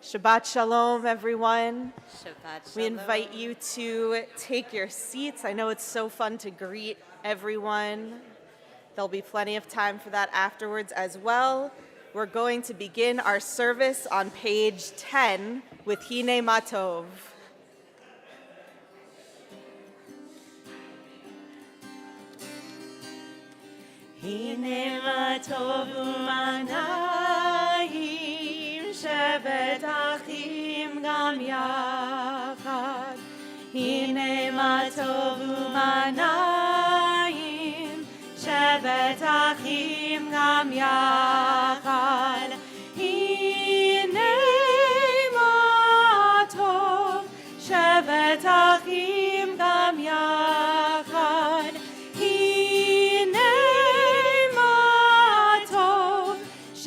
Shabbat Shalom, everyone. Shabbat We Shalom. invite you to take your seats. I know it's so fun to greet everyone. There'll be plenty of time for that afterwards as well. We're going to begin our service on page 10 with Hine Matov. Hine matov u'manayim shevet achim gam yachad. Hine matov u'manayim shevet achim gam yachad. Hine matov shevet achim gam yachad.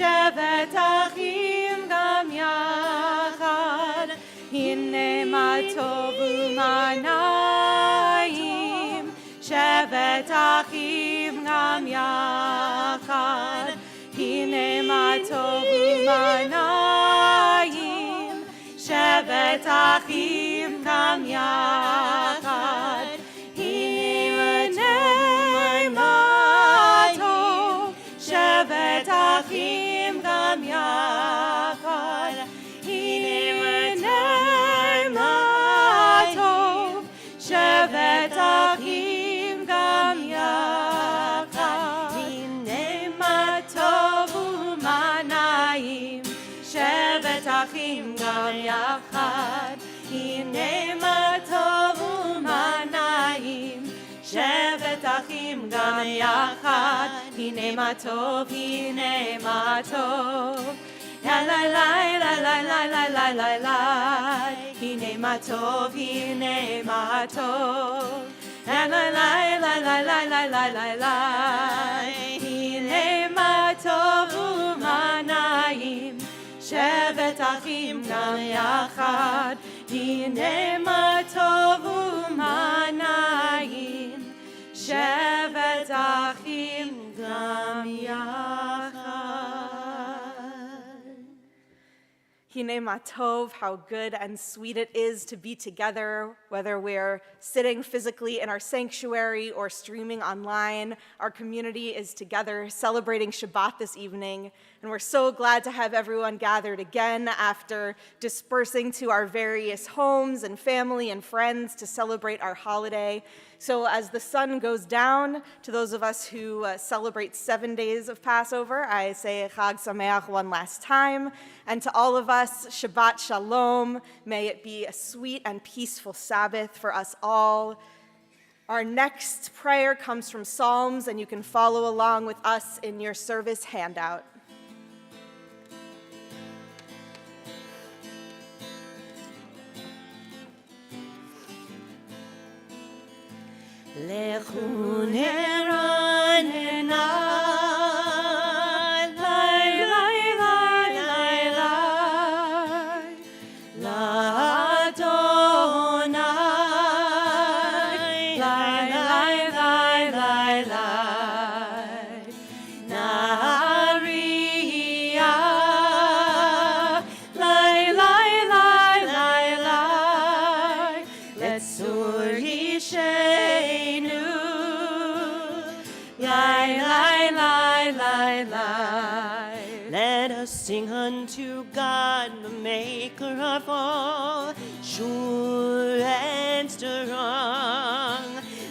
Shevet achim gam yachad, hine matov u'manayim. Shevet achim gam yachad, hine matov u'manayim. Shevet achim gam yachad, hine matov. Shevet achim gam yachad, hine matov. Shevet achim gam yachad, hine matov u'manayim. Shevet achim gam yachad, hine matov u'manayim. Shevet achim gam yachad, hine matov, hine matov. La la la la la la la la la la. Hine matov, hine matov. La la la la la la la la la la. Hine matov u'manayim. Shevet achim gam yachad, hine matov u'manayim. Shevet achim gam yachad. Hine Matov, how good and sweet it is to be together, whether we're sitting physically in our sanctuary or streaming online. Our community is together celebrating Shabbat this evening, and we're so glad to have everyone gathered again after dispersing to our various homes and family and friends to celebrate our holiday. So as the sun goes down, to those of us who celebrate 7 days of Passover, I say Chag Sameach one last time. And to all of us, Shabbat Shalom. May it be a sweet and peaceful Sabbath for us all. Our next prayer comes from Psalms, and you can follow along with us in your service handout. Lechu neranena, lai lai lai lai lai, l'Adonai, lai lai lai lai lai, na'ariyah, lai lai lai lai lai, letzur yishenu. Let us sing unto God, the maker of all, sure and strong.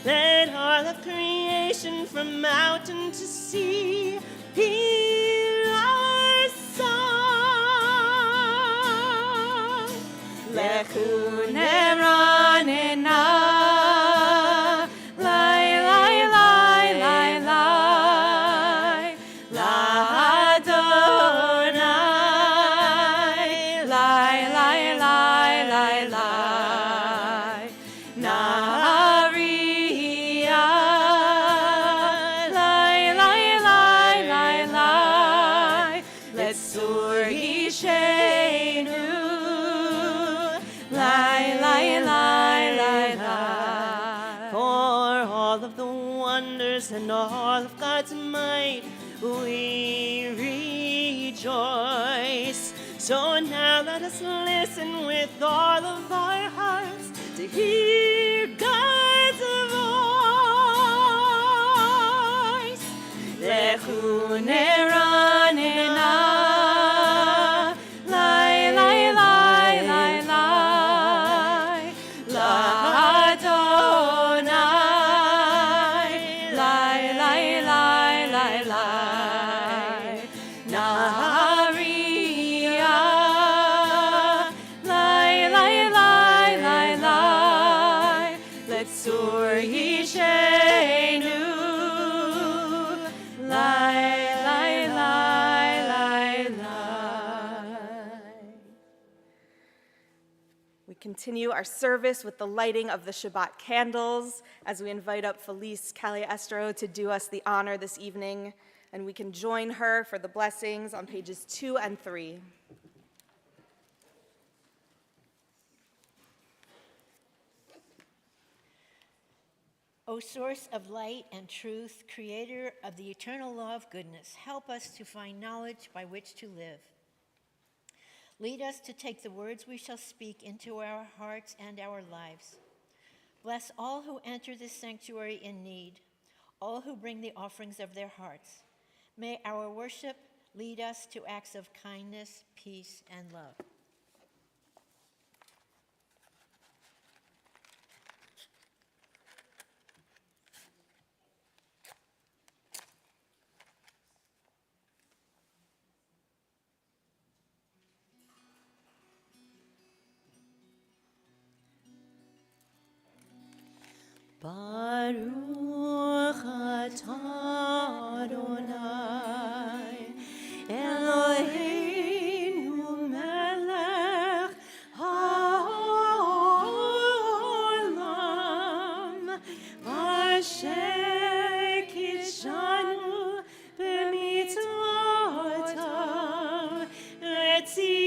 Let all of creation from mountain to sea hear our song. Lechu neranena. And all of God's might we rejoice. So now let us listen with all of our hearts to hear God's voice. Lechu neranena, lai, lai, lai, lai, lai, l'Adonai, lai, lai, lai, lai, lai, Nahariya, lai, lai, lai, lai, lai, Letzur Yishenu, lai, lai, lai, lai, lai. We continue our service with the lighting of the Shabbat candles as we invite up Felice Caliestro to do us the honor this evening, and we can join her for the blessings on pages 2 and 3. O source of light and truth, creator of the eternal law of goodness, help us to find knowledge by which to live. Lead us to take the words we shall speak into our hearts and our lives. Bless all who enter this sanctuary in need, all who bring the offerings of their hearts. May our worship lead us to acts of kindness, peace, and love. Baruch atah Adonai, Eloheinu melech haolam, asher kidshanu b'mitzvotav, v'tzivanu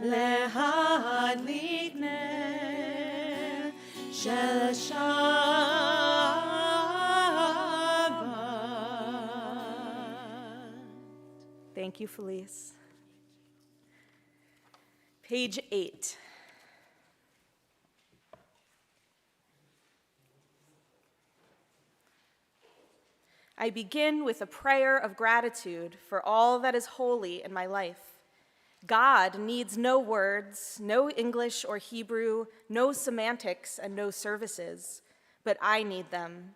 להדליק נר של שבת. Thank you, Felice. Page 8. I begin with a prayer of gratitude for all that is holy in my life. God needs no words, no English or Hebrew, no semantics, and no services, but I need them.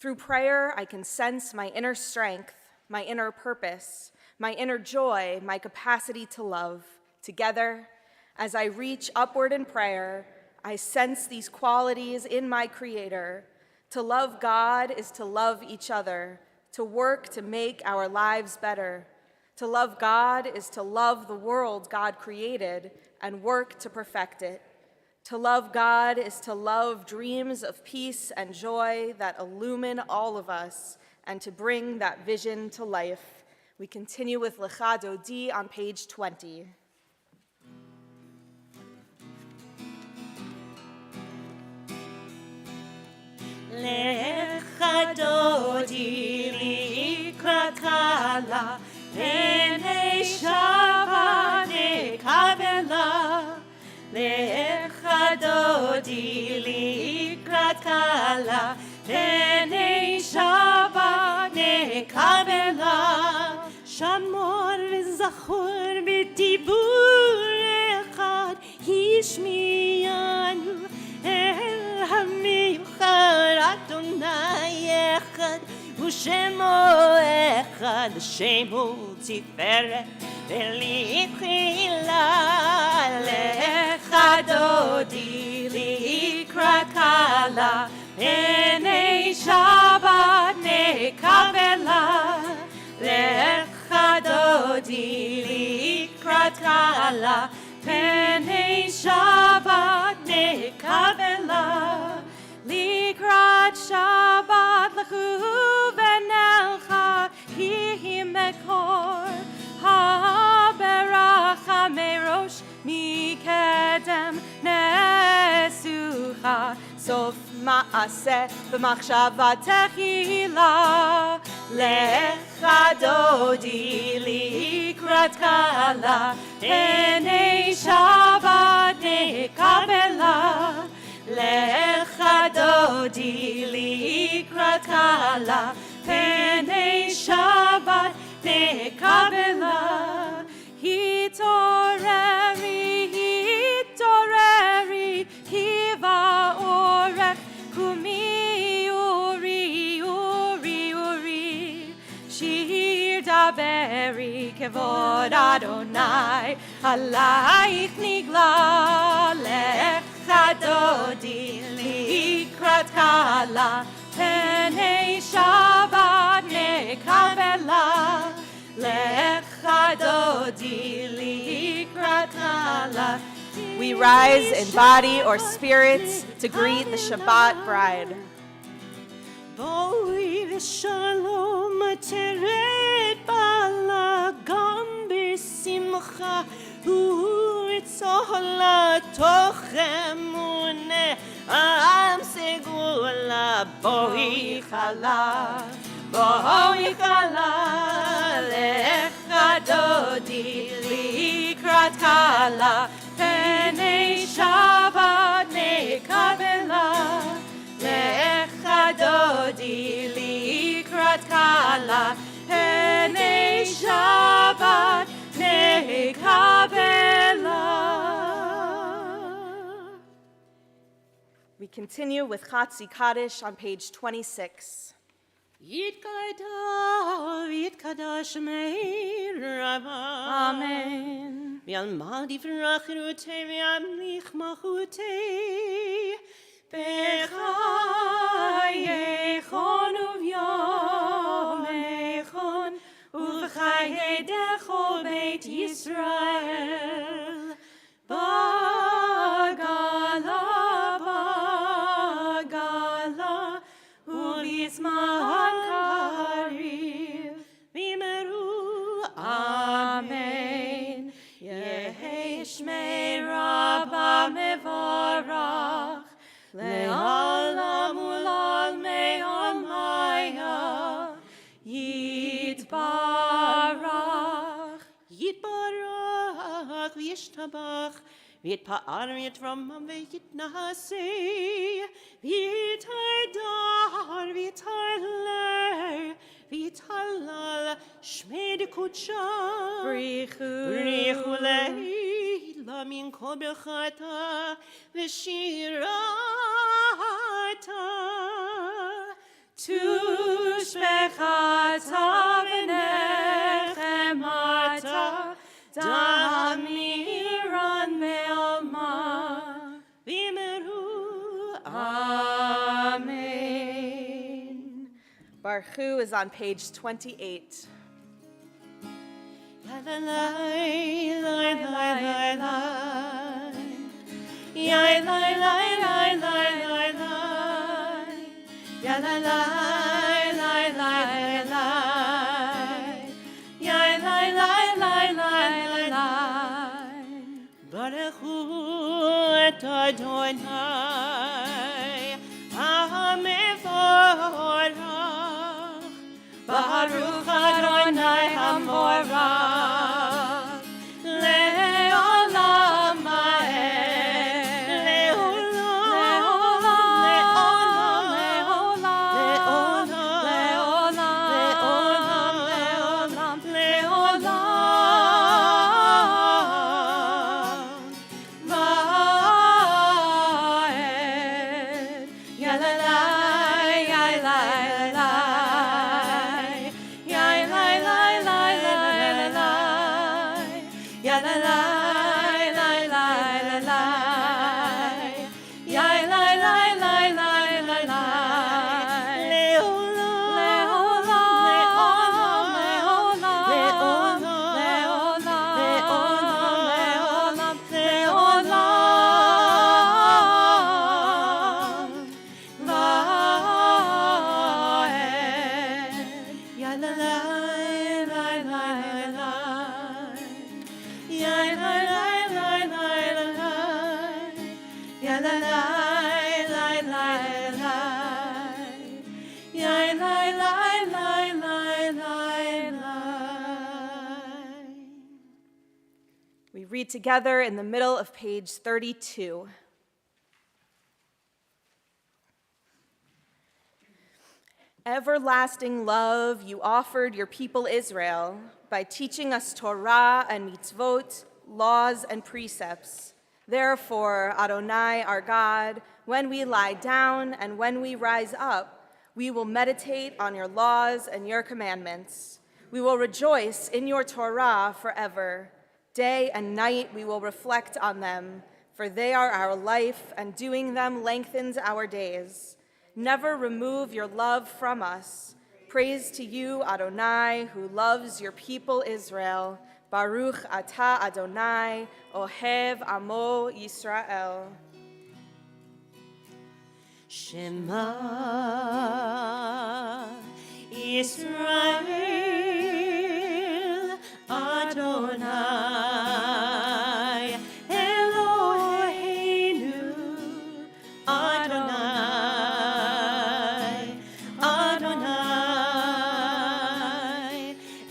Through prayer, I can sense my inner strength, my inner purpose, my inner joy, my capacity to love. Together, as I reach upward in prayer, I sense these qualities in my Creator. To love God is to love each other, to work to make our lives better. To love God is to love the world God created and work to perfect it. To love God is to love dreams of peace and joy that illumine all of us and to bring that vision to life. We continue with Lecha Dodi on page 20. Lecha Dodi likrat kala, Pnei Shabbat nekabela, Lecha Dodi likrat kala, Pnei Shabbat nekabela, Shamor v'zachor b'dibur echad, Yishmiyanu el hamichar Adonai echad, U'shemo echad, Shemo tiferet v'lichila, Lecha Dodi likrat kala, Pnei Shabbat nekabela, Lecha Dodi likrat kala, Pnei Shabbat nekabela, Likrat Shabbat lechu v'nelcha hihi mekor ha'beracha merosh mikedem nesucha סוף מעשה במחשבה תחילה. לך דודי לקראת קלה, פני שבת נקבלה. לך דודי לקראת קלה, פני שבת נקבלה. התעוררי, התעוררי, כי באורך קומי אורי, אורי, אורי. שיר דברי כבוד אדוני, עלייך נגלה. לך דודי לקראת קלה, פני שבת נקבלה. לך דודי לקראת קלה. We rise in body or spirit to greet the Shabbat bride. בואי ושלום תרד בעלה גם בשמחה ורצולה תוך אמונה עם סגולה. בואי חלה, בואי חלה. לך דודי לקראת קלה, פני שבת נקבלה. לך דודי לקראת קלה, פני שבת נקבלה. We continue with Chatzi Kaddish on page 26. יתקדש שמי רבה. Amen. ועלמא דברה חירותי וימליך מלכותי. בחייכון וביומייכון ובחיי דכל בית ישראל. בגלה, בגלה ובזמן קריב ויאמרו אמן. יהי שמי רבה מבורך לעולם ולעולמי עולמיה. יתברך, יתברך וישתבח ויתפאר ויתרומם ויתנשא ויתהדר ויתהלל ויתהלל שמי דקודשה. בריחו לילה מן כל ברכתה ושירתה. תושבחתה ונחמתה, דמירן בעלמה. ויאמרו Amen. Baruchu is on page 28. La la la la la la la. Ya la la la la la la. Ya la la la la la. Ya la la la la la. Baruchu et Adonai HaMevorach. Baruch Adonai HaMorach Le'olam Ha'ed. Le'olam, le'olam, le'olam, le'olam, le'olam, le'olam. Va'ed. Ya la la, ya la la. Ya la la We read together in the middle of page 32. Everlasting love you offered your people Israel by teaching us Torah and mitzvot, laws and precepts. Therefore, Adonai, our God, when we lie down and when we rise up, we will meditate on your laws and your commandments. We will rejoice in your Torah forever. Day and night we will reflect on them, for they are our life, and doing them lengthens our days. Never remove your love from us. Praise to you, Adonai, who loves your people Israel. Baruch atah Adonai, ohev amo Yisrael. Shema Yisrael Adonai Eloheinu Adonai Adonai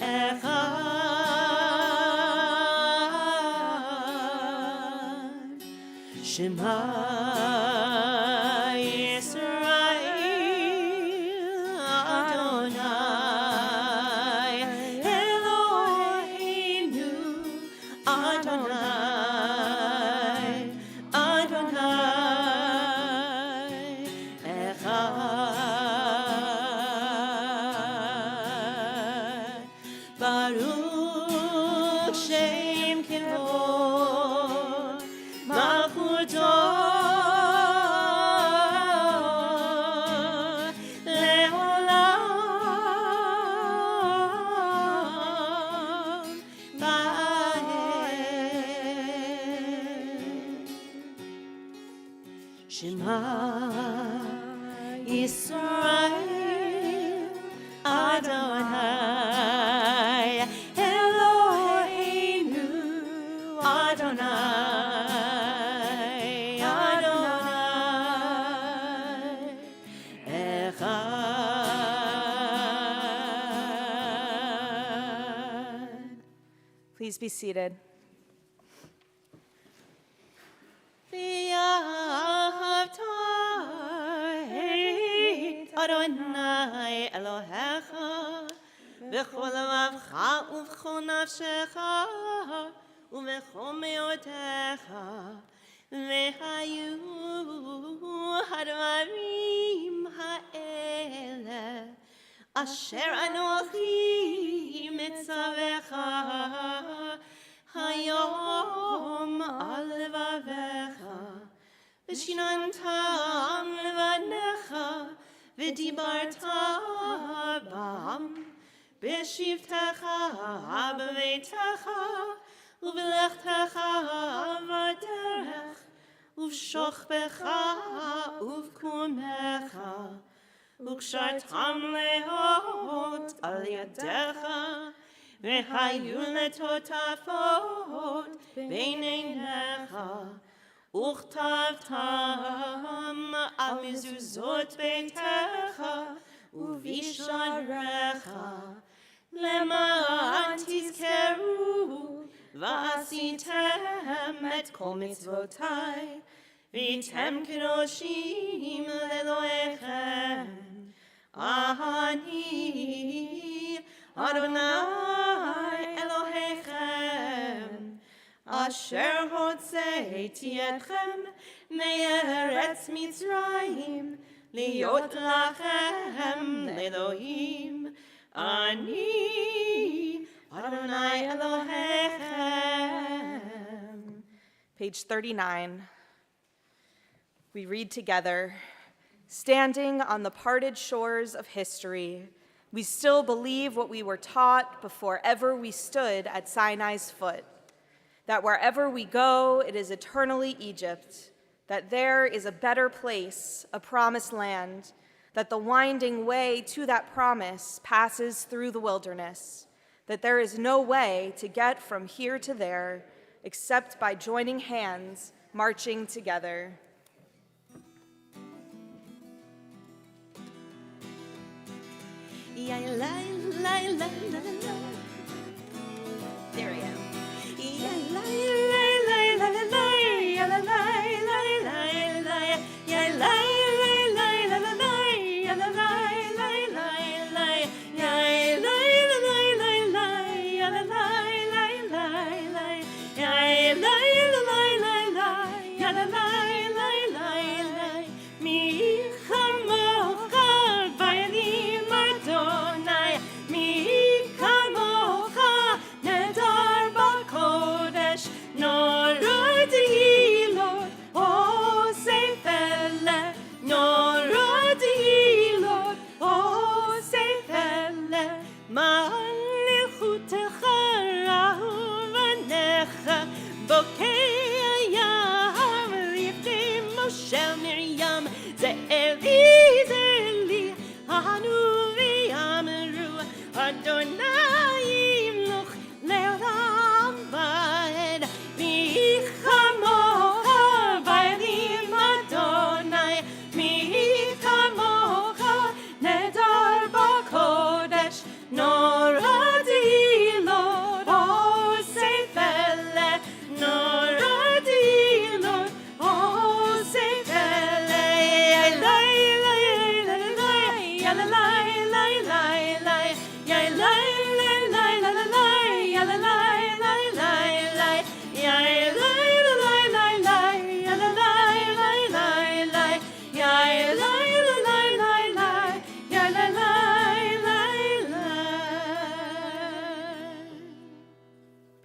Echad Shema Baruch Shem Kivod Malchuto Leolam Vaed Shema Yisrael Adonai Eloheinu Adonai Adonai Echad. Please be seated. Adonai Elohecha b'chol levavcha ובכל נפשך ובכל מאודך והיו הדברים האלה אשר אנוכי מצווך היום על לבבך ושיננתם לבניך ודיברת בם בשבתך בביתך ובלכתך בדרך ובשוכבך ובקומך וקשרתם להות על ידך והיו לטוטפות בין עיניך וכתבתם על מזוזות ביתך ובשעריך למען תזכרו ועשיתם את כל מצוותיי והייתם קדושים לאלוהיכם אני אדוני אלוהיכם אשר הוצאתי אתכם מארץ מצרים להיות לכם לאלוהים אני אדוני אלוהיכם. Page 39. We read together, standing on the parted shores of history, we still believe what we were taught before ever we stood at Sinai's foot, that wherever we go, it is eternally Egypt, that there is a better place, a promised land, that the winding way to that promise passes through the wilderness, that there is no way to get from here to there except by joining hands, marching together. There I am.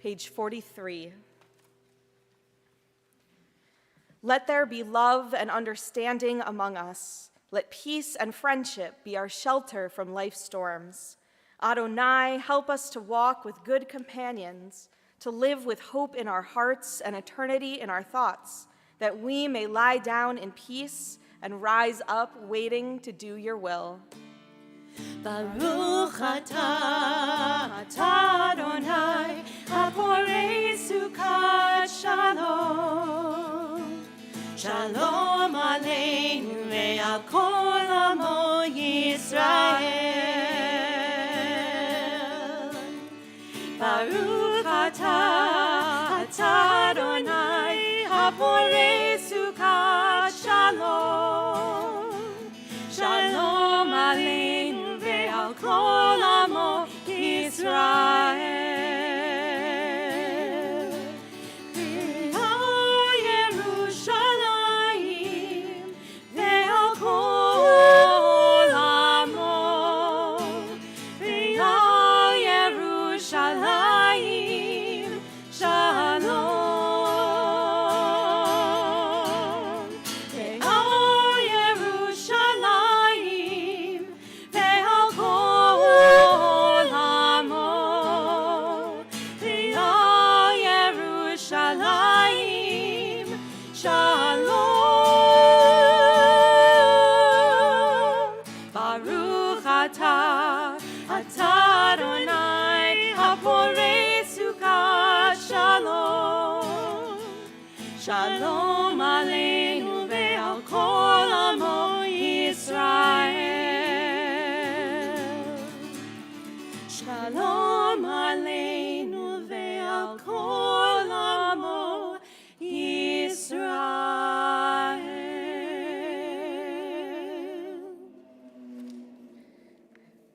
page 43. Let there be love and understanding among us. Let peace and friendship be our shelter from life's storms. Adonai, help us to walk with good companions, to live with hope in our hearts and eternity in our thoughts, that we may lie down in peace and rise up waiting to do your will. Baruch atah Adonai, haporei sukat shalom. Shalom aleinu ve'al kol amo Yisrael. Baruch atah Adonai, haporei sukat shalom. Shalom aleinu ve'al kol amo Yisrael. Shalom aleinu ve'al kol amo Yisrael. Shalom aleinu ve'al kol amo Yisrael.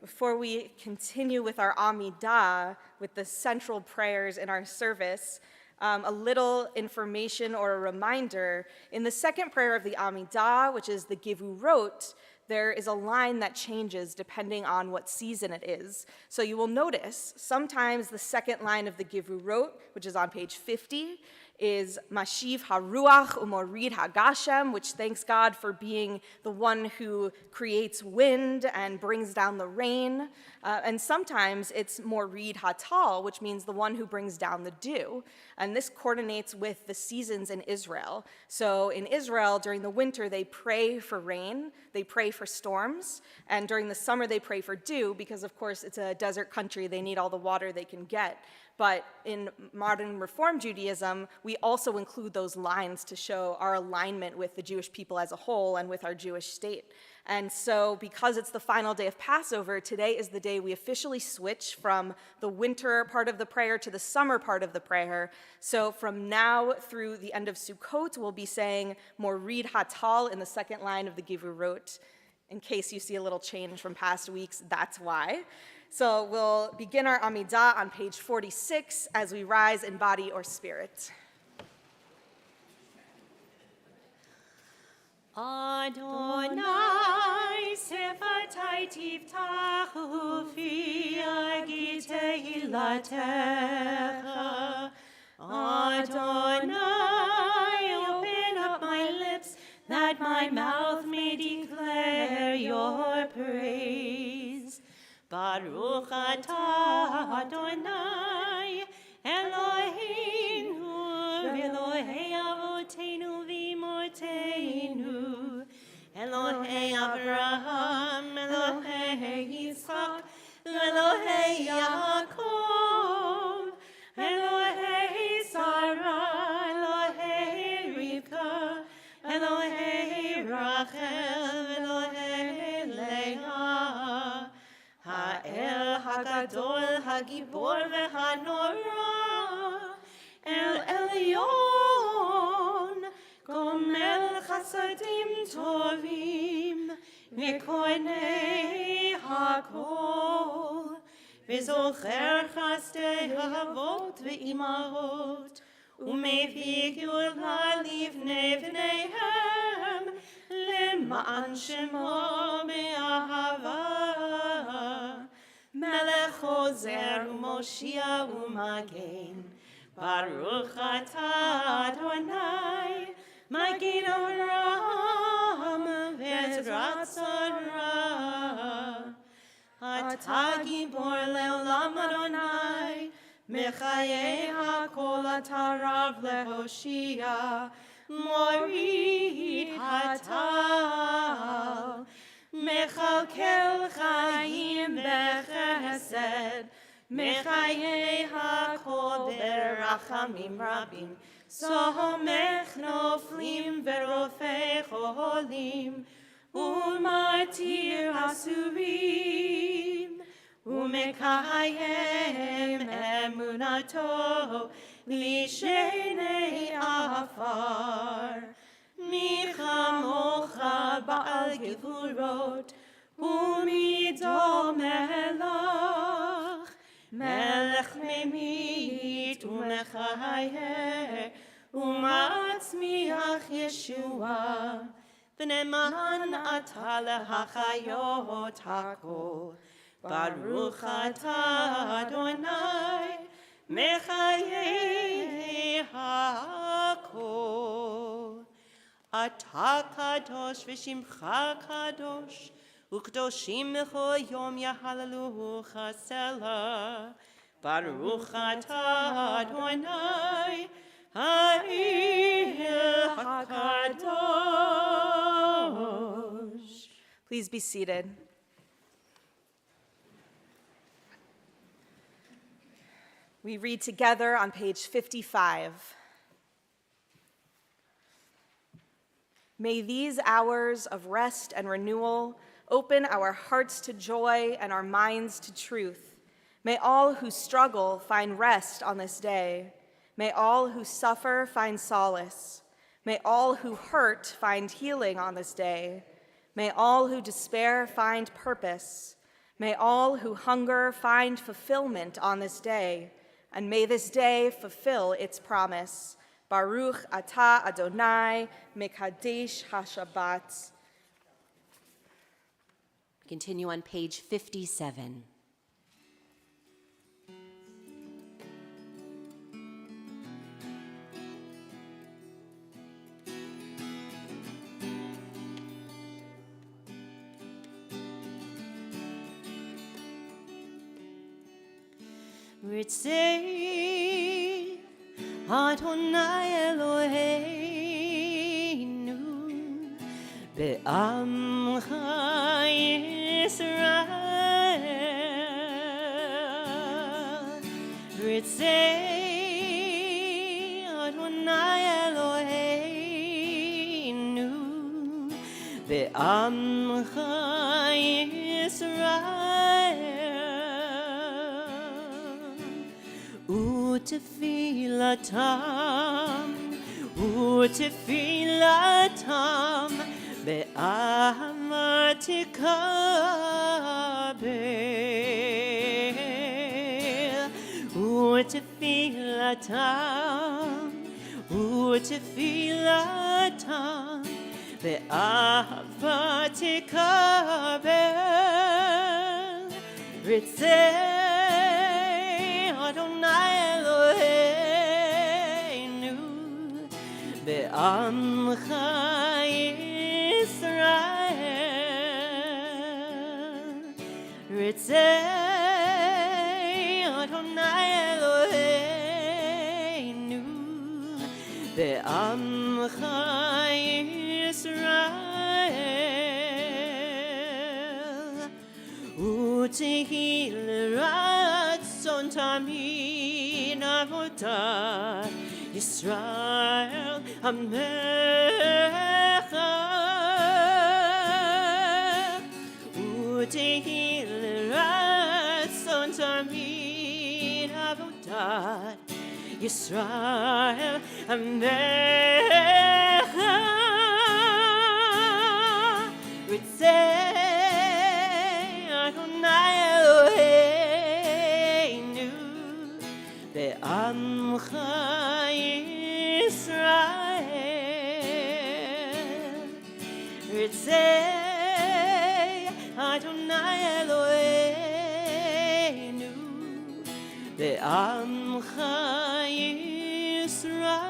Before we continue with our Amidah, with the central prayers in our service, a little information or a reminder. In the second prayer of the Amidah, which is the Gevurot, there is a line that changes depending on what season it is. So you will notice sometimes the second line of the Gevurot, which is on page 50, is Mashiv HaRuach Umorid HaGashem, which thanks God for being the one who creates wind and brings down the rain. And sometimes it's Morid HaTal, which means the one who brings down the dew. And this coordinates with the seasons in Israel. So in Israel, during the winter, they pray for rain, they pray for storms, and during the summer, they pray for dew, because of course it's a desert country, they need all the water they can get. But in modern Reform Judaism, we also include those lines to show our alignment with the Jewish people as a whole and with our Jewish state. And so because it's the final day of Passover, today is the day we officially switch from the winter part of the prayer to the summer part of the prayer. So from now through the end of Sukkot, we'll be saying Morid HaTal in the second line of the Gevurot. In case you see a little change from past weeks, that's why. So we'll begin our Amidah on page 46 as we rise in body or spirit. Adonai sefatai tiftachu fi agitei latecha. Adonai, open up my lips that my mouth may declare your praise. Baruch atah Adonai Eloheinu v'Elohei avoteinu v'imotenu Elohei Avraham Elohei Yitzchak Elohei Yaakov Elohei Sarah Elohei Rivka Elohei Rachel Elohei Leah Ha'el HaGadol HaGibor VeHaNorah El Elyon Gomel Chasadim Tovim V'Koinei HaKol V'Zocher Chasdei Avot V'Imahot U'Mevig Geulah Livnei Bneihem Le'ma'an Shemo Be'ahava Melech Hozer u'Moshia u'Magen. Baruch atah Adonai, Magen Avraham ve'ezrat Sarah. Atah Gibor le'olam Adonai, Mechayei hakol atah Rav le'Hoshia, Morid hatal, Mechalkel chayim bechesed, Mechayei hakol berachamim rabim, Somech noflim verofei cholim, Umatir hasurim, Umekayem emunato, Lishenei afar. Michamocha ba'al gevurot, Umido melach, Melech memit umechayeh, Umatzmiach Yeshua. V'neman atah lehachayot hakol, Baruch atah Adonai, Mechayei hakol. Atah kadosh v'shimcha kadosh, U'kdoshim mecho yom yahalalu chasela. Baruch atah Adonai, Ha'el HaKadosh. Please be seated. We read together on page 55. May these hours of rest and renewal open our hearts to joy and our minds to truth. May all who struggle find rest on this day. May all who suffer find solace. May all who hurt find healing on this day. May all who despair find purpose. May all who hunger find fulfillment on this day. And may this day fulfill its promise. Baruch atah Adonai mekadesh haShabbat. Continue on page 57. Ritzei Adonai Eloheinu be'amcha Yisrael. Ritzei Adonai Eloheinu be'amcha Yisrael. Utfilatam be'amar tikabel. Utfilatam be'amar tikabel. Ritzei Adonai Eloheinu be'amcha Yisrael. Ritzei Adonai Eloheinu be'amcha Yisrael. Utehi l'ratzon tamid avodat Yisrael Amecha. Utehi l'ratzon tamid avodat Yisrael Amecha. Ritzei Adonai Eloheinu be'amcha Yisrael. Ritzei Adonai Eloheinu לעמך ישראל.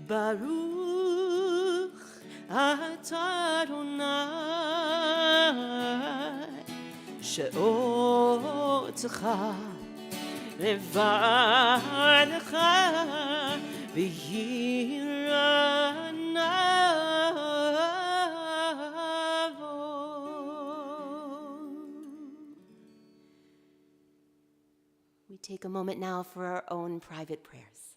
ברוך אתה אדוני שאותך לבדך וירא We take a moment now for our own private prayers.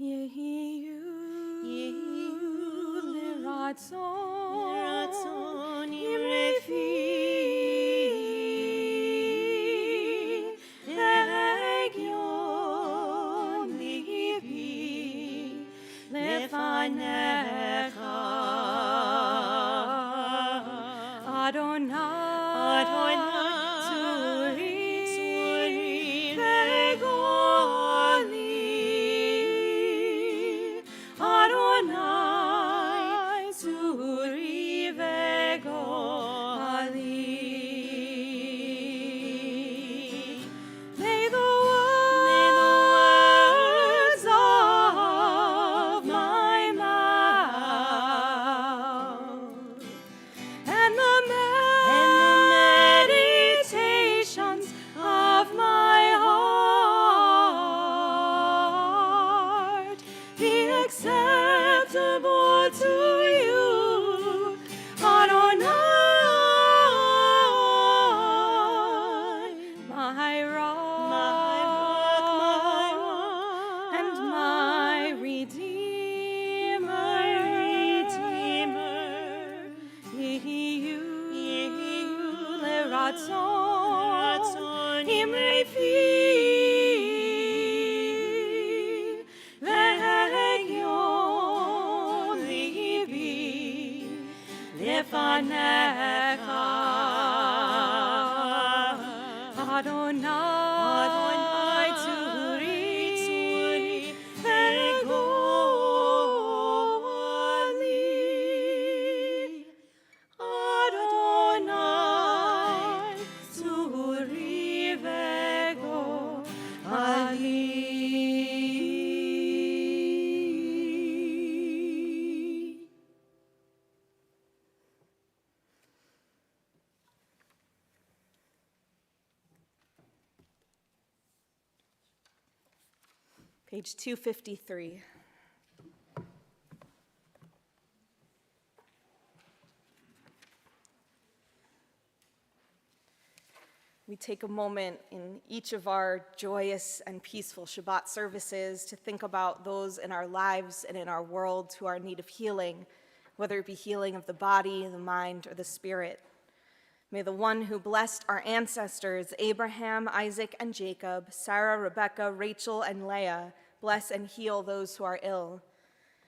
יהיו לרצון ימרפי להגיון ליבי לפניך אדוני צורי וגואלי אדוני צורי וגואלי May the words of my mouth and the meditations of my heart be acceptable to you, Adonai, my rock, and my redeemer. יהיו לרצון ימרפי והגיון ליבי לפניך אדוני צורי וגואלי אדוני צורי וגואלי. Page 253. We take a moment in each of our joyous and peaceful Shabbat services to think about those in our lives and in our world who are in need of healing, whether it be healing of the body, the mind, or the spirit. May the one who blessed our ancestors, Abraham, Isaac, and Jacob, Sarah, Rebekah, Rachel, and Leah, bless and heal those who are ill.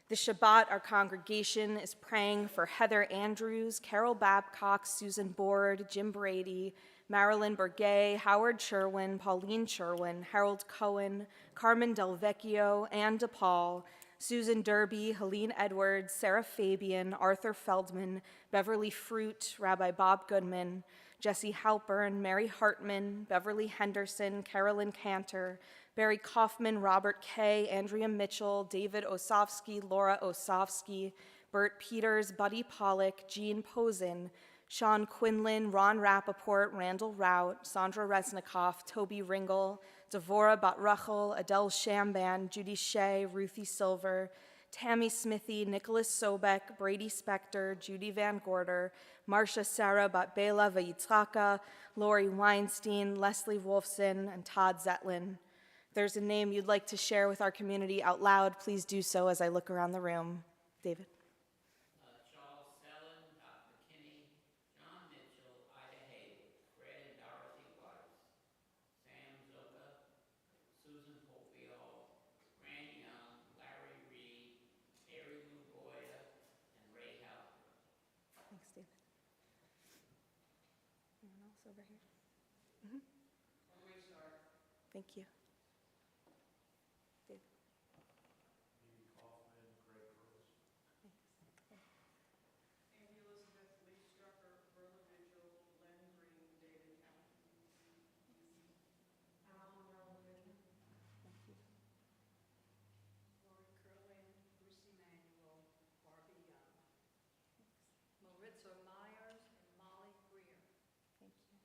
This Shabbat, our congregation is praying for Heather Andrews, Carol Babcock, Susan Board, Jim Brady, Marilyn Burgay, Howard Sherwin, Pauline Sherwin, Harold Cohen, Carmen Del Vecchio, Ann DePaul, Susan Derby, Helene Edwards, Sarah Fabian, Arthur Feldman, Beverly Fruit, Rabbi Bob Goodman, Jesse Halpern, Mary Hartman, Beverly Henderson, Carolyn Cantor, Barry Kaufman, Robert Kay, Andrea Mitchell, David Osofsky, Laura Osofsky, Bert Peters, Buddy Pollock, Jean Posen, Sean Quinlan, Ron Rappaport, Randall Rout, Sandra Resnikoff, Toby Ringel, Devorah Bat-Rachel, Adele Shamban, Judy Shea, Ruthie Silver, Tammy Smithy, Nicholas Sobek, Brady Spector, Judy Van Gorder, Marcia Sarah Batbela Vayitzraka, Lori Weinstein, Leslie Wolfson, and Todd Zetlin. If there's a name you'd like to share with our community out loud, please do so as I look around the room. David. Charles Sellen, Doc McKinney, John Mitchell, Ida Haywood, Fred and Dorothy Weiss, Sam Zucker, Susan Popiel, Fran Young, Larry Reed, Mary Lou Boyer, and Ray Halper. Thanks, David. Anyone else over here? Thank you. David. Amy Elizabeth, Lee Strucker, Berla Mitchell, Len Green, David Allen. Alan Relvin. Lori Curlin, Bruce Emanuel, Barbie Young. Maritza Myers and Molly Greer. Thank you.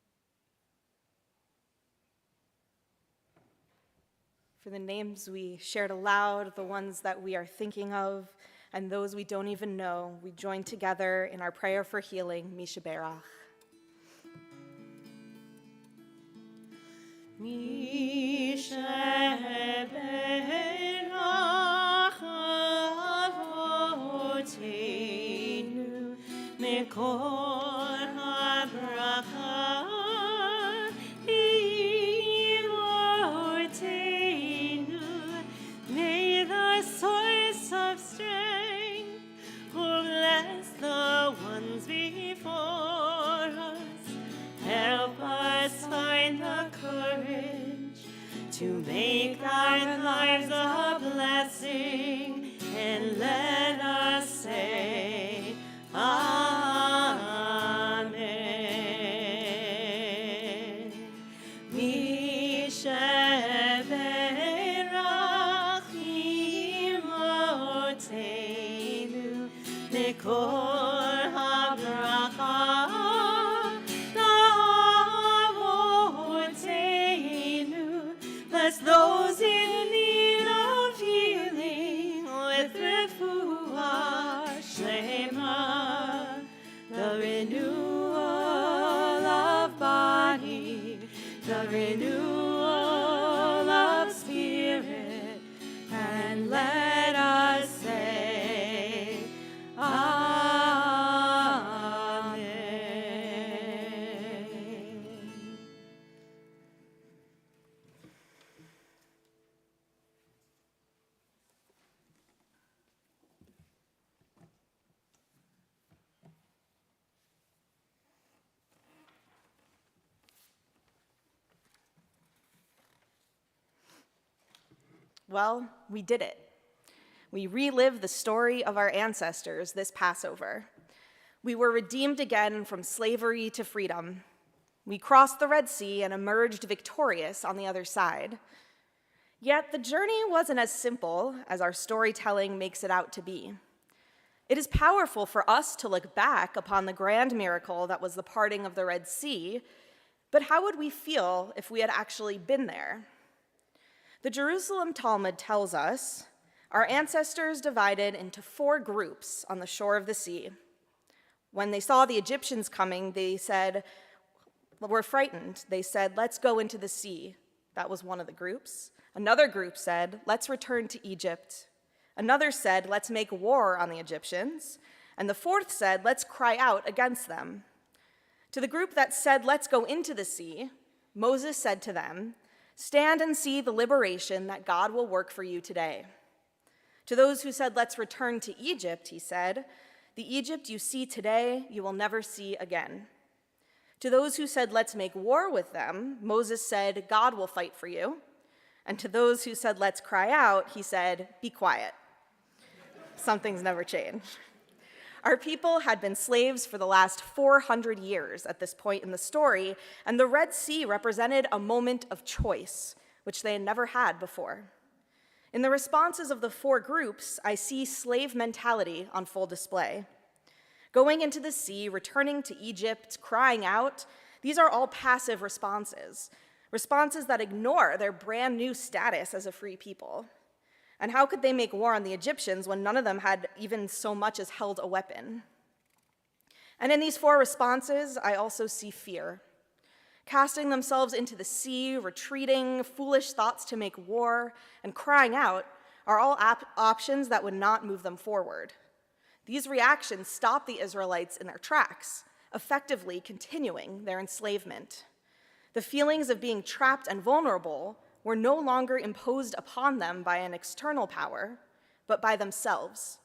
For the names we shared aloud, the ones that we are thinking of, and those we don't even know, we join together in our prayer for healing, Misha Berach. May the source of strength, who bless the ones before us, help us find the courage to make our lives a blessing, and let us say, Amen. Misheberach imotenu nekor habracha na'avotenu. Bless those in need of healing with refuah shlema, the renewal of body, the renewal of spirit, and let us say, Amen. Well, we did it. We relived the story of our ancestors this Passover. We were redeemed again from slavery to freedom. We crossed the Red Sea and emerged victorious on the other side. Yet the journey wasn't as simple as our storytelling makes it out to be. It is powerful for us to look back upon the grand miracle that was the parting of the Red Sea, but how would we feel if we had actually been there? The Jerusalem Talmud tells us our ancestors divided into 4 groups on the shore of the sea. When they saw the Egyptians coming, they said, "We're frightened." They said, "Let's go into the sea." That was one of the groups. Another group said, "Let's return to Egypt." Another said, "Let's make war on the Egyptians." And the fourth said, "Let's cry out against them." To the group that said, "Let's go into the sea," Moses said to them, "Stand and see the liberation that God will work for you today." To those who said, "Let's return to Egypt," he said, "The Egypt you see today, you will never see again." To those who said, "Let's make war with them," Moses said, "God will fight for you." And to those who said, "Let's cry out," he said, "Be quiet." Something's never changed. Our people had been slaves for the last 400 years at this point in the story, and the Red Sea represented a moment of choice, which they had never had before. In the responses of the 4 groups, I see slave mentality on full display. Going into the sea, returning to Egypt, crying out, these are all passive responses, responses that ignore their brand new status as a free people. And how could they make war on the Egyptians when none of them had even so much as held a weapon? And in these four responses, I also see fear. Casting themselves into the sea, retreating, foolish thoughts to make war, and crying out are all options that would not move them forward. These reactions stop the Israelites in their tracks, effectively continuing their enslavement. The feelings of being trapped and vulnerable were no longer imposed upon them by an external power, but by themselves,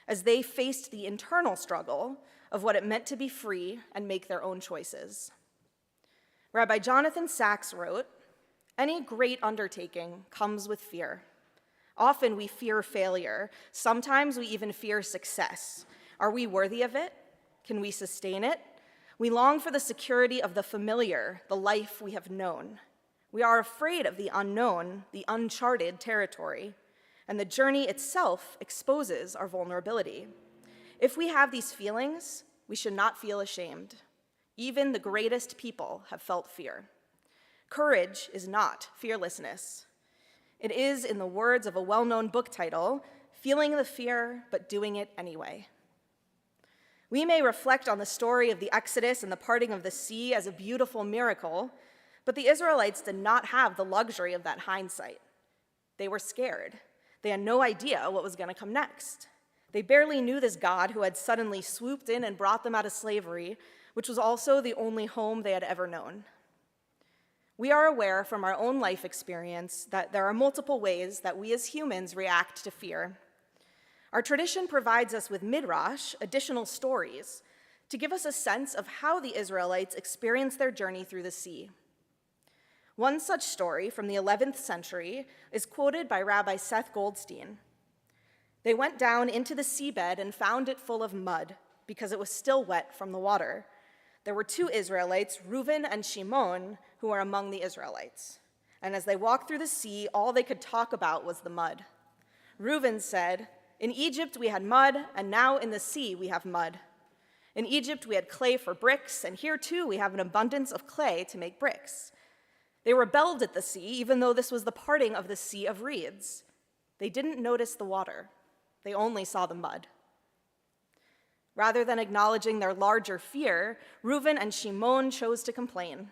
as they faced the internal struggle of what it meant to be free and make their own choices. Rabbi Jonathan Sacks wrote, "Any great undertaking comes with fear. Often we fear failure. Sometimes we even fear success. Are we worthy of it? Can we sustain it? We long for the security of the familiar, the life we have known. We are afraid of the unknown, the uncharted territory, and the journey itself exposes our vulnerability. If we have these feelings, we should not feel ashamed. Even the greatest people have felt fear. Courage is not fearlessness. It is, in the words of a well-known book title, feeling the fear but doing it anyway." We may reflect on the story of the Exodus and the parting of the sea as a beautiful miracle, but the Israelites did not have the luxury of that hindsight. They were scared. They had no idea what was going to come next. They barely knew this God who had suddenly swooped in and brought them out of slavery, which was also the only home they had ever known. We are aware from our own life experience that there are multiple ways that we as humans react to fear. Our tradition provides us with midrash, additional stories, to give us a sense of how the Israelites experienced their journey through the sea. One such story from the 11th century is quoted by Rabbi Seth Goldstein. "They went down into the seabed and found it full of mud because it was still wet from the water. There were two Israelites, Reuben and Shimon, who were among the Israelites. And as they walked through the sea, all they could talk about was the mud. Reuben said, 'In Egypt we had mud, and now in the sea we have mud. In Egypt we had clay for bricks, and here too we have an abundance of clay to make bricks.' They rebelled at the sea, even though this was the parting of the Sea of Reeds. They didn't notice the water. They only saw the mud." Rather than acknowledging their larger fear, Reuben and Shimon chose to complain.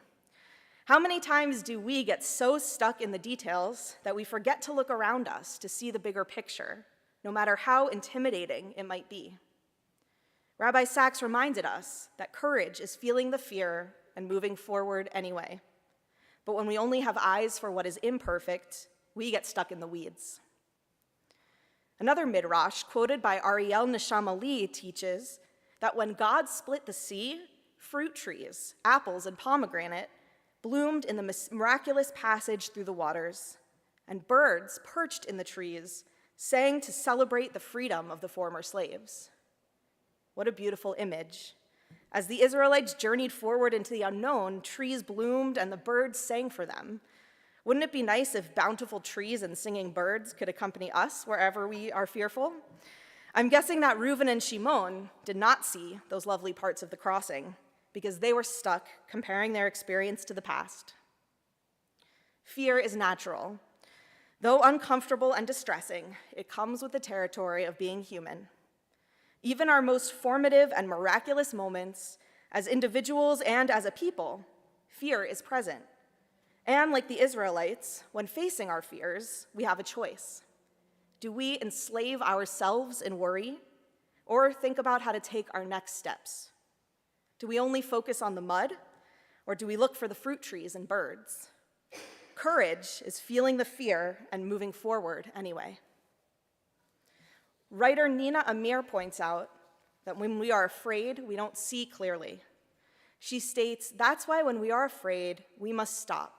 How many times do we get so stuck in the details that we forget to look around us to see the bigger picture, no matter how intimidating it might be? Rabbi Sacks reminded us that courage is feeling the fear and moving forward anyway. But when we only have eyes for what is imperfect, we get stuck in the weeds. Another midrash, quoted by Ariel Neshama Lee, teaches that when God split the sea, fruit trees, apples, and pomegranate bloomed in the miraculous passage through the waters, and birds perched in the trees sang to celebrate the freedom of the former slaves. What a beautiful image. As the Israelites journeyed forward into the unknown, trees bloomed and the birds sang for them. Wouldn't it be nice if bountiful trees and singing birds could accompany us wherever we are fearful? I'm guessing that Reuben and Shimon did not see those lovely parts of the crossing because they were stuck comparing their experience to the past. Fear is natural. Though uncomfortable and distressing, it comes with the territory of being human. Even our most formative and miraculous moments, as individuals and as a people, fear is present. And like the Israelites, when facing our fears, we have a choice. Do we enslave ourselves in worry, or think about how to take our next steps? Do we only focus on the mud, or do we look for the fruit trees and birds? Courage is feeling the fear and moving forward anyway. Writer Nina Amir points out that when we are afraid, we don't see clearly. She states, "That's why when we are afraid, we must stop.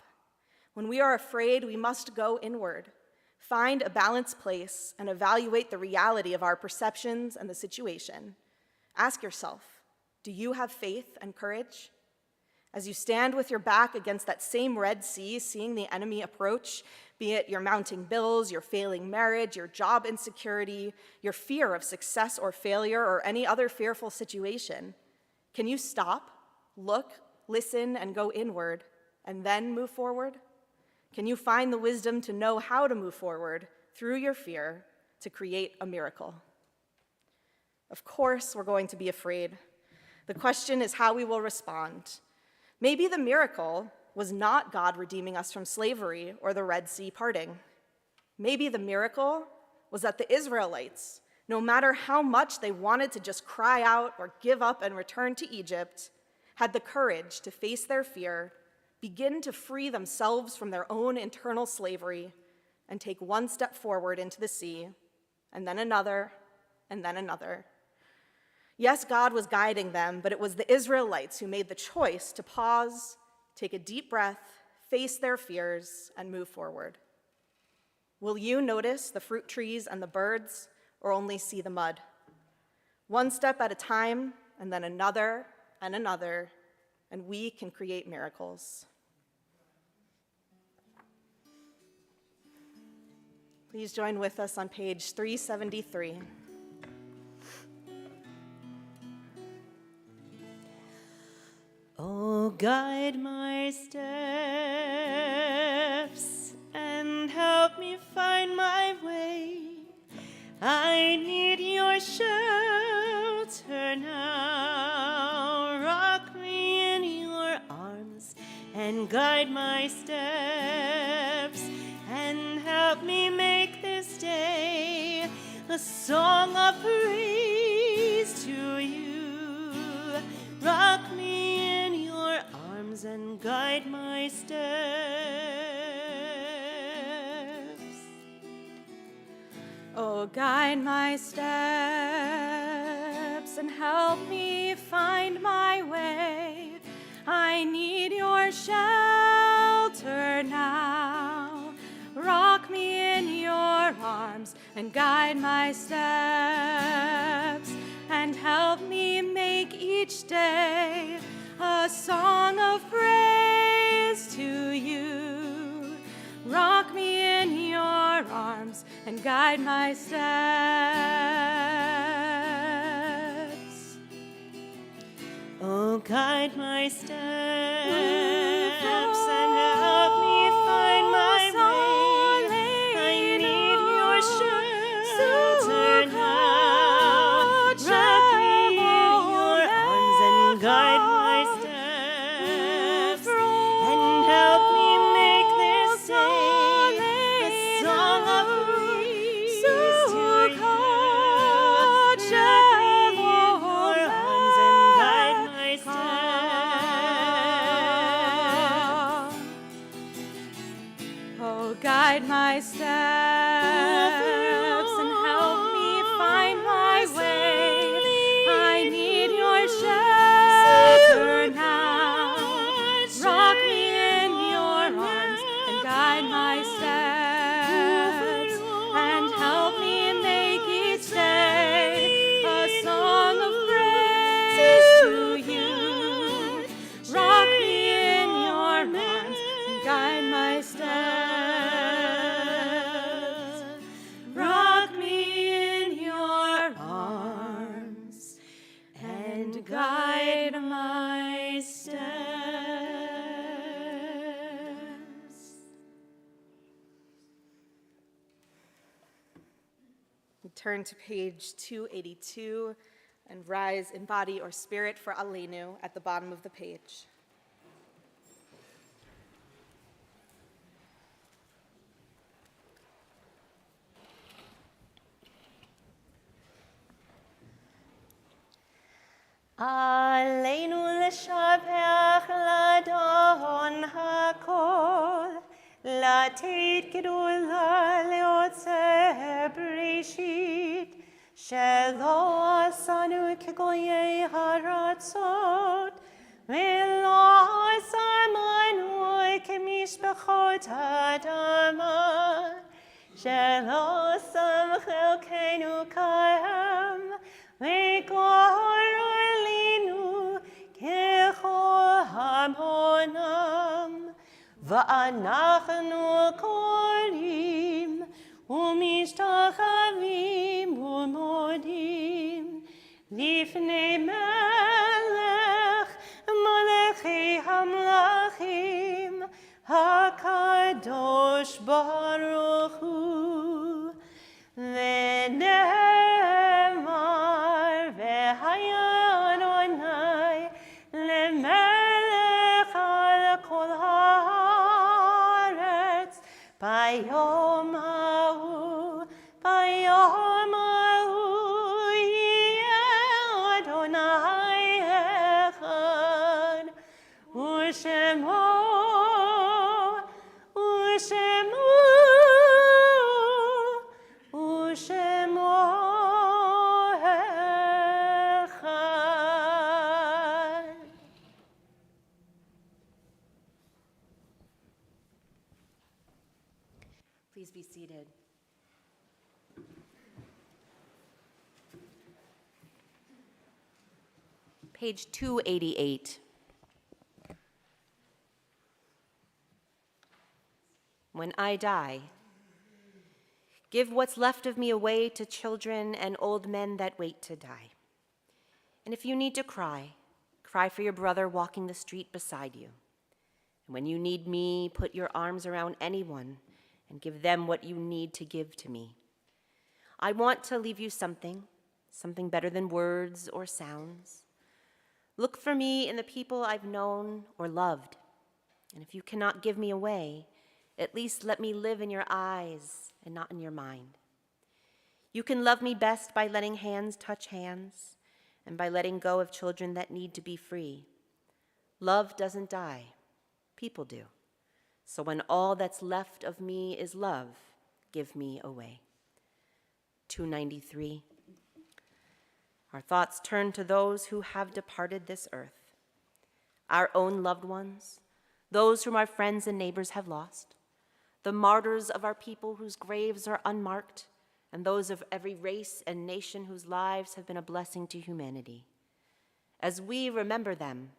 When we are afraid, we must go inward, find a balanced place, and evaluate the reality of our perceptions and the situation. Ask yourself, do you have faith and courage? As you stand with your back against that same Red Sea, seeing the enemy approach, be it your mounting bills, your failing marriage, your job insecurity, your fear of success or failure, or any other fearful situation, can you stop, look, listen, and go inward, and then move forward? Can you find the wisdom to know how to move forward through your fear to create a miracle? Of course, we're going to be afraid. The question is how we will respond. Maybe the miracle was not God redeeming us from slavery or the Red Sea parting. Maybe the miracle was that the Israelites, no matter how much they wanted to just cry out or give up and return to Egypt, had the courage to face their fear, begin to free themselves from their own internal slavery, and take one step forward into the sea, and then another, and then another. Yes, God was guiding them, but it was the Israelites who made the choice to pause, take a deep breath, face their fears, and move forward. Will you notice the fruit trees and the birds, or only see the mud? One step at a time, and then another and another, and we can create miracles. Please join with us on page 373. Oh, guide my steps and help me find my way. I need your shelter now. Rock me in your arms and guide my steps and help me make this day a song of praise to you. Rock me in your arms and guide my steps. Oh, guide my steps and help me find my way. I need your shelter now. Rock me in your arms and guide my steps and help me make each day a song of praise to you. Rock me in your arms and guide my steps. Oh, guide my steps and help me find my way. I need your shelter now. Rock me in your arms and guide my steps and help me make this day a song of praise to you. Rock me in your arms and guide my steps. Oh, guide my steps and help me find my way. I need your shelter now. Rock me in your arms and guide my steps and help me make each day a song of praise to you. Rock me in your arms and guide my steps. Rock me in your arms and guide my steps. We turn to page 282 and rise in body or spirit for Aleinu at the bottom of the page. עלינו לשבח לאדון הכל, לתת גדולה ליוצא בראשית, שלא עשנו כגויי הארצות, ולא שמנו כמשפחות האדמה, שלא שם חלקנו כהם, וגורלנו ככל המות. ואנחנו קוראים ומשתחווים ומודים לפני מלך מלכי המלכים הקדוש ברוך הוא ונאמר והיה אדוני למלך על כל הארץ ביום ההוא יהיה אדוני אחד ושמו אחד. Please be seated. Page 288. When I die, give what's left of me away to children and old men that wait to die. And if you need to cry, cry for your brother walking the street beside you. And when you need me, put your arms around anyone and give them what you need to give to me. I want to leave you something better than words or sounds. Look for me in the people I've known or loved. And if you cannot give me away, at least let me live in your eyes and not in your mind. You can love me best by letting hands touch hands and by letting go of children that need to be free. Love doesn't die. People do. So when all that's left of me is love, give me away. 293. Our thoughts turn to those who have departed this earth, our own loved ones, those whom our friends and neighbors have lost, the martyrs of our people whose graves are unmarked, and those of every race and nation whose lives have been a blessing to humanity. As we remember them,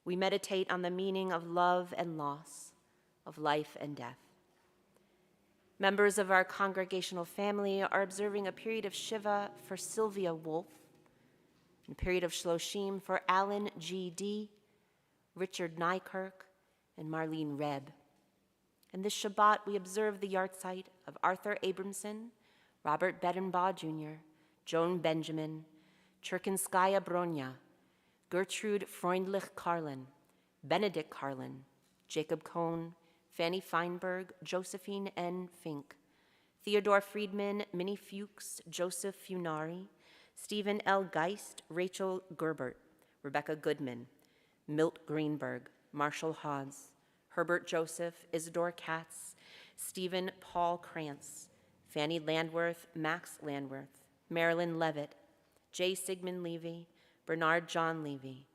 we meditate on the meaning of love and loss, of life and death. Members of our congregational family are observing a period of Shiva for Sylvia Wolf, and a period of Shloshim for Alan G.D., Richard Nykirk, and Marlene Reb. And this Shabbat, we observe the yahrzeit of Arthur Abramson, Robert Bedenbaugh Jr., Joan Benjamin, Cherkinskaya Bronya, Gertrude Freundlich Carlin, Benedict Carlin, Jacob Cohn, Fanny Feinberg, Josephine N. Fink, Theodore Friedman, Minnie Fuchs, Joseph Funari, Stephen L. Geist, Rachel Gerbert, Rebecca Goodman, Milt Greenberg, Marshall Hodds, Herbert Joseph, Isidore Katz, Stephen Paul Krantz, Fanny Landworth, Max Landworth, Marilyn Levitt, J. Sigmund Levy, Bernard John Levy,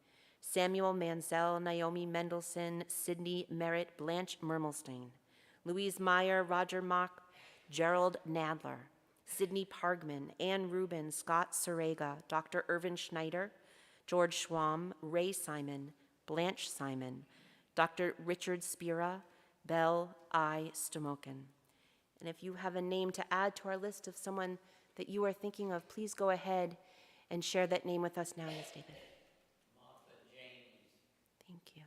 Samuel Mansell, Naomi Mendelson, Sidney Merritt, Blanche Mermelstein, Louise Meyer, Roger Mock, Gerald Nadler, Sidney Pargman, Ann Rubin, Scott Sarega, Dr. Irvin Schneider, George Schwam, Ray Simon, Blanche Simon, Dr. Richard Spira, Belle I. Stomokin. And if you have a name to add to our list of someone that you are thinking of, please go ahead and share that name with us now, Ms. David. Martha James. Thank you.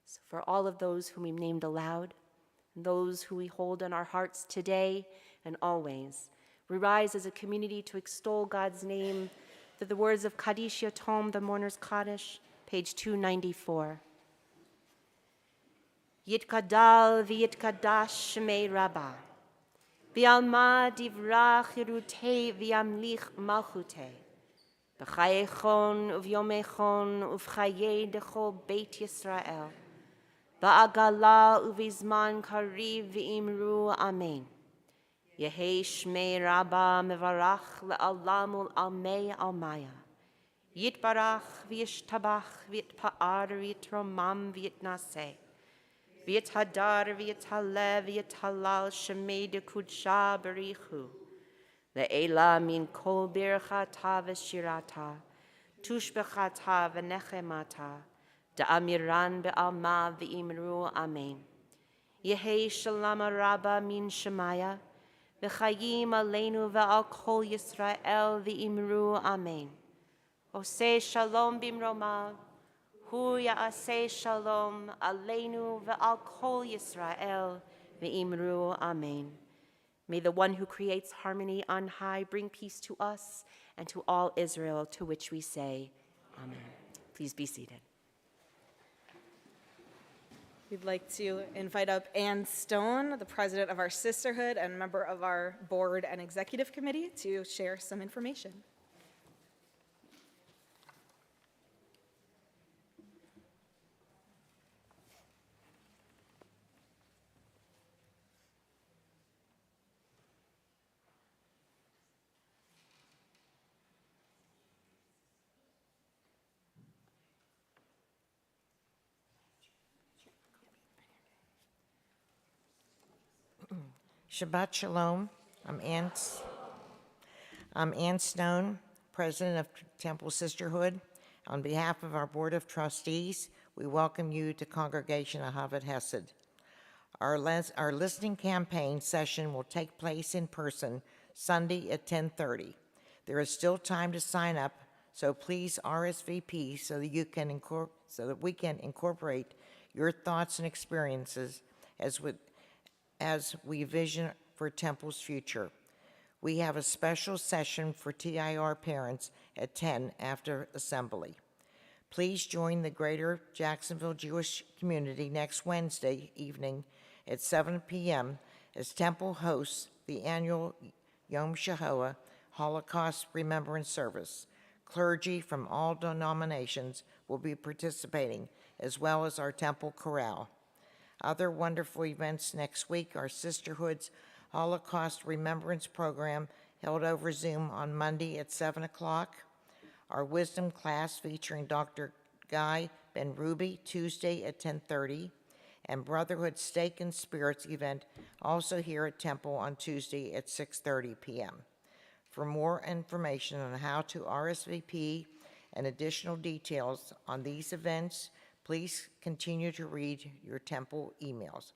So for all of those whom we named aloud, and those who we hold in our hearts today and always, we rise as a community to extol God's name through the words of Kaddish Yatom, the Mourner's Kaddish, page 294. Yitkadal v'yitkadash shmei Rabbah, v'alma divrach yirutei v'yamlich malchutei, b'chayechon uv'yomechon uv'chayei dechol Beit Yisrael, ba'agala uv'izman kariv v'imru amen. Yehei shmei Rabbah mevarach le'alam ul'almei almaya. Yitbarach v'yishtabach v'yitpa'ar v'yitromam v'yitnaseh. V'yithadar v'yithalev v'yithalal shemei de kudsha barichu. Le'ela min kol birchata v'shirata, tushbechata v'nechemata, da'amiran be'alma v'imru amen. Yehi shalom rabba min shemaya, v'chayim aleinu ve'al kol Yisrael v'imru amen. Oseh shalom bimromav, hu ya'aseh shalom aleinu ve'al kol Yisrael v'imru amen. May the one who creates harmony on high bring peace to us and to all Israel, to which we say, Amen. Please be seated. We'd like to invite up Ann Stone, the president of our sisterhood and member of our board and executive committee, to share some information. Shabbat Shalom. I'm Ann Stone, president of Temple Sisterhood. On behalf of our Board of Trustees, we welcome you to Congregation Ahavat Hesed. Our listening campaign session will take place in person Sunday at 10:30. There is still time to sign up, so please RSVP so that we can incorporate your thoughts and experiences as we vision for Temple's future. We have a special session for TIR parents at 10 after assembly. Please join the Greater Jacksonville Jewish community next Wednesday evening at 7 p.m. as Temple hosts the annual Yom Shoah Holocaust Remembrance Service. Clergy from all denominations will be participating, as well as our Temple Chorale. Other wonderful events next week are Sisterhood's Holocaust Remembrance Program held over Zoom on Monday at 7 o'clock, our Wisdom class featuring Dr. Guy Ben Ruby Tuesday at 10:30, and Brotherhood Steak and Spirits event also here at Temple on Tuesday at 6:30 p.m. For more information on how to RSVP and additional details on these events, please continue to read your Temple emails.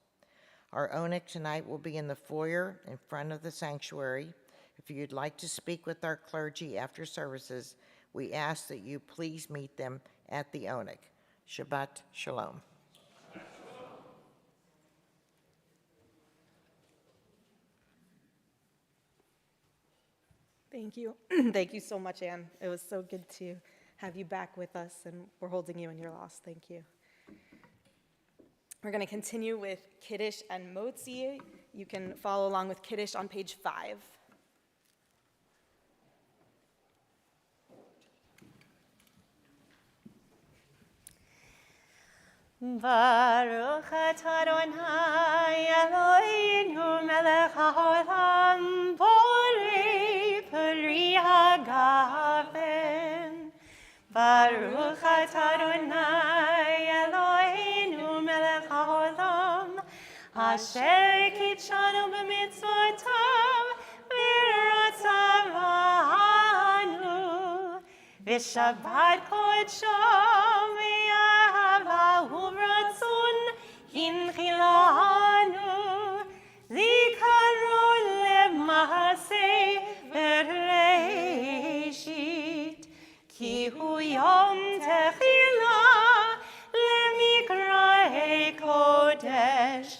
Our ONIC tonight will be in the foyer in front of the sanctuary. If you'd like to speak with our clergy after services, we ask that you please meet them at the ONIC. Shabbat Shalom. Thank you. Thank you so much, Ann. It was so good to have you back with us, and we're holding you in your loss. Thank you. We're going to continue with Kiddush and Motzi. You can follow along with Kiddush on page 5. Baruch atah Adonai Eloheinu melech haolam borei peri hagafen. Baruch atah Adonai Eloheinu melech haolam asher kitshanu b'mitzvotav v'ratzavanu v'shabbat kodsho Uvratzon hinchilanu zikaru lemahaseh bereshit ki hu yom techila lemikra'ei kodesh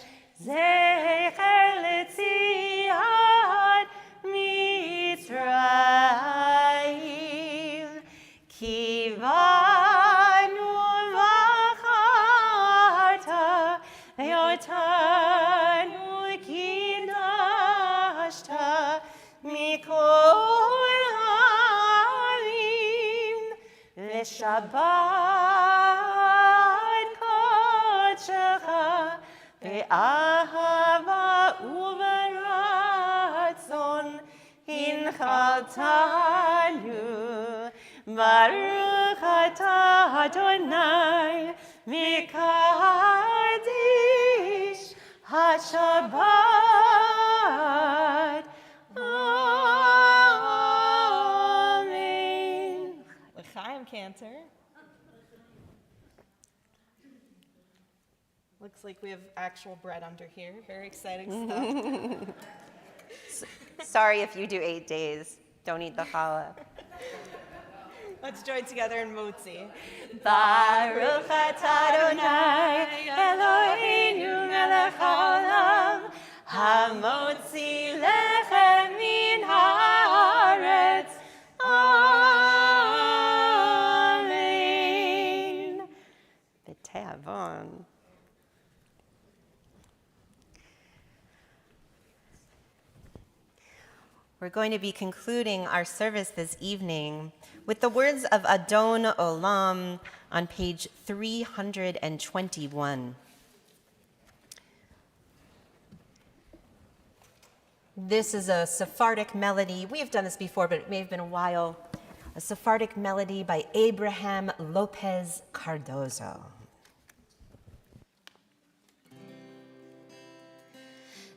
zecher letziat Mitzrayim kivanu Otanu kidashta mikol ha'alim v'shabbat kodshecha be'ahava uveratzon hinchaltanu Baruch atah Adonai Mikadesh HaShabbat. Amen. Cantor. Looks like we have actual bread under here. Very exciting stuff. Sorry if you do 8 days. Don't eat the challah. Let's join together in Motzi. Baruch atah Adonai Eloheinu melech haolam hamotzi lechem min haaretz. Amen. B'te'avon. We're going to be concluding our service this evening with the words of Adon Olam on page 321. This is a Sephardic melody. We have done this before, but it may have been a while. A Sephardic melody by Abraham Lopez Cardozo.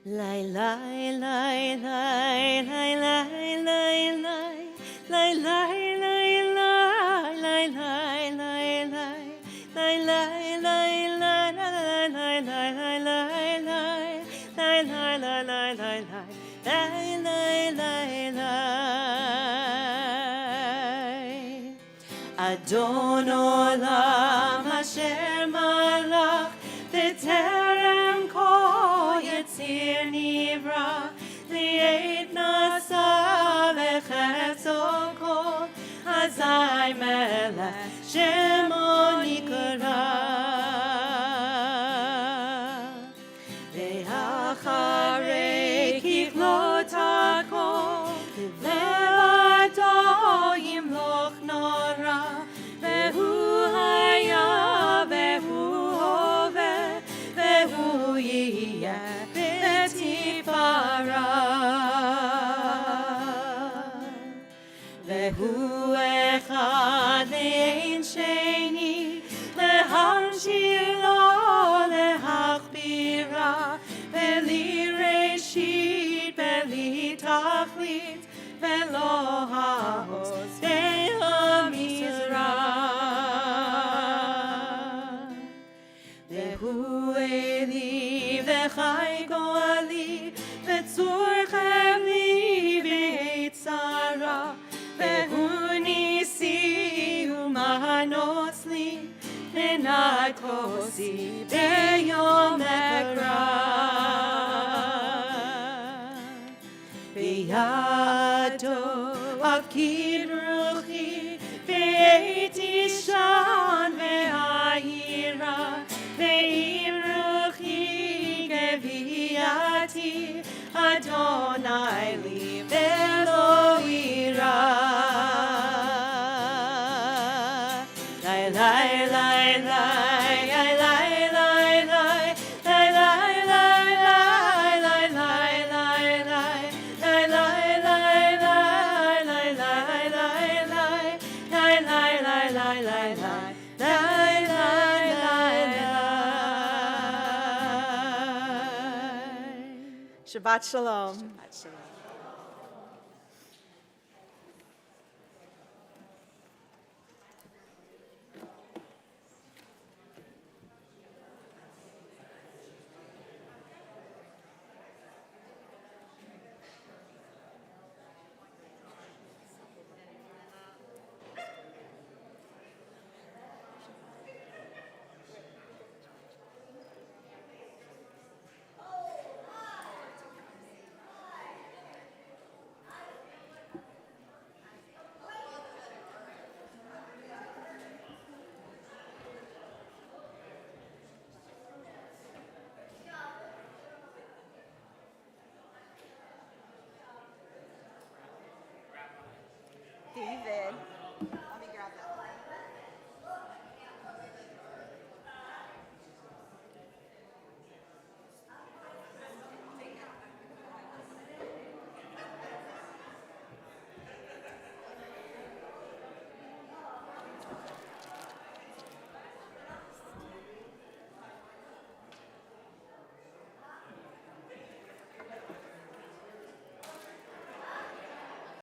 Lai lai lai lai lai lai lai lai lai lai lai lai lai lai lai lai lai lai lai Adon olam asher malach b'terem kol yitzir nivra li'et nasa v'chetzo kol azai melech shemo nikra ve'acharei kichlot hakol ve'ado yimloch nora ve'hu haya ve'hu hove ve'hu yiyeh be'tifara ve'hu echad le'ein sheni lehamshir lo lehachbira ve'li reshit ve'li tachlit ve'lo ha'os ve'hamizra ve'hu eli ve'chai go'ali ve'tzur chevli ve'etzara ve'hu nisi u'mahanos li menad kosi be'yom ekra Be'yado avkid ruchi ve'eti shan ve'ayira ve'im ruchi geviati Adonai li ve'lo ira Lai lai lai lai lai lai lai lai lai lai lai lai lai lai lai Shabbat Shalom. David.